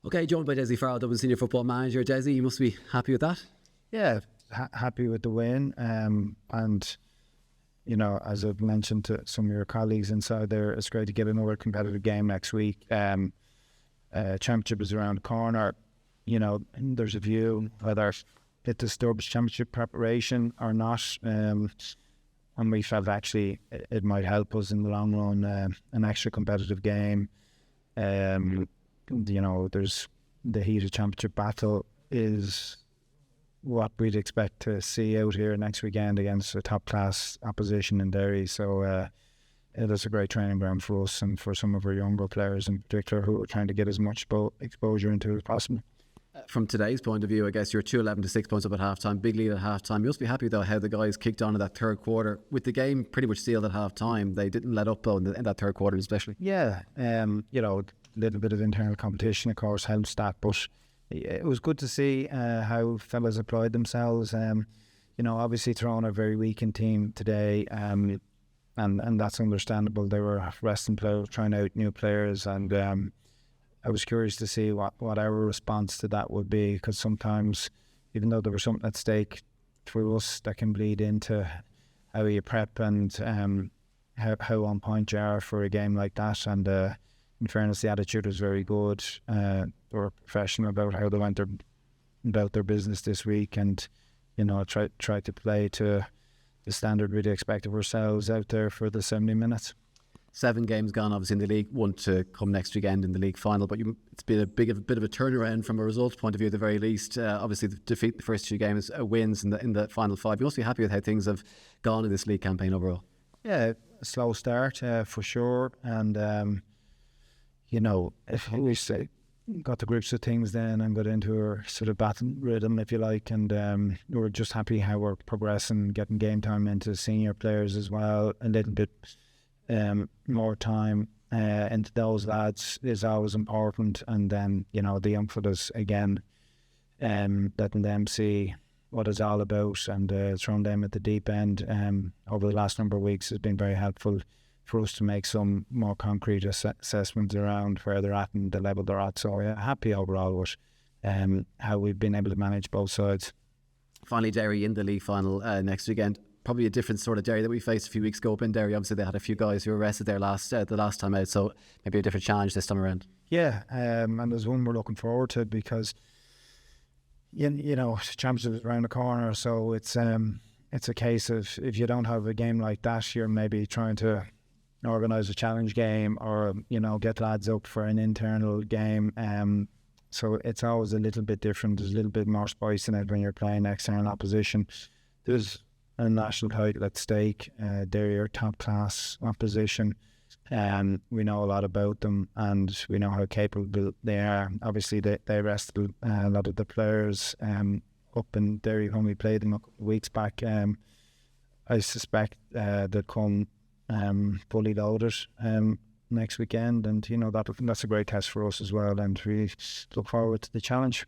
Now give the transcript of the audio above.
Okay, joined by Dessie Farrell, Dublin Senior Football manager. Dessie, you must be happy with that? Yeah, happy with the win. And, you know, as I've mentioned to some of your colleagues inside there, it's great to get another competitive game next week. Championship is around the corner. You know, there's a view whether it disturbs championship preparation or not. And we felt actually it might help us in the long run, an extra competitive game. You know, there's the heated championship battle is what we'd expect to see out here next weekend against a top class opposition in Derry. So it is a great training ground for us and for some of our younger players in particular who are trying to get as much exposure into it as possible. From today's point of view, I guess you're 2-11 to 6 points up at half-time, big lead at half-time. You must be happy though how the guys kicked on in that third quarter. With the game pretty much sealed at half-time, they didn't let up though in that third quarter especially. Yeah, you know, a little bit of internal competition of course helps that, but it was good to see how fellas applied themselves. You know, obviously Tyrone are a very weakened team today, and that's understandable. They were resting players, trying out new players, and I was curious to see what our response to that would be, because sometimes, even though there was something at stake through us, that can bleed into how you prep and how on point you are for a game like that. And in fairness, the attitude was very good. They were professional about how they went about their business this week, and you know, try to play to the standard we'd expect of ourselves out there for the 70 minutes. 7 games gone, obviously, in the league, 1 to come next weekend in the league final. But it's been a bit of a turnaround from a results point of view, at the very least. Obviously, the defeat the first 2 games, wins in the final 5. You must be happy with how things have gone in this league campaign overall. Yeah, a slow start for sure, and you know, if we say got the grips of things then and got into our sort of battle rhythm, if you like, and we're just happy how we're progressing, getting game time into senior players as well, a little bit. More time into those lads is always important, and then you know, the young fellas again, letting them see what it's all about, and throwing them at the deep end over the last number of weeks has been very helpful for us to make some more concrete assessments around where they're at and the level they're at. So yeah, happy overall with how we've been able to manage both sides. Finally, Derry in the league final next weekend. Probably a different sort of Derry that we faced a few weeks ago up in Derry. Obviously, they had a few guys who were arrested there the last time out, so maybe a different challenge this time around. Yeah, and there's one we're looking forward to, because you know, championship is around the corner, so it's a case of, if you don't have a game like that, you're maybe trying to organise a challenge game, or you know, get lads up for an internal game. So it's always a little bit different. There's a little bit more spice in it when you're playing external opposition. There's a national title at stake. Derry are top class opposition, and we know a lot about them, and we know how capable they are. Obviously they rested a lot of the players up in Derry when we played them a couple of weeks back. I suspect they'll come fully loaded next weekend, and you know, that's a great test for us as well, and we look forward to the challenge.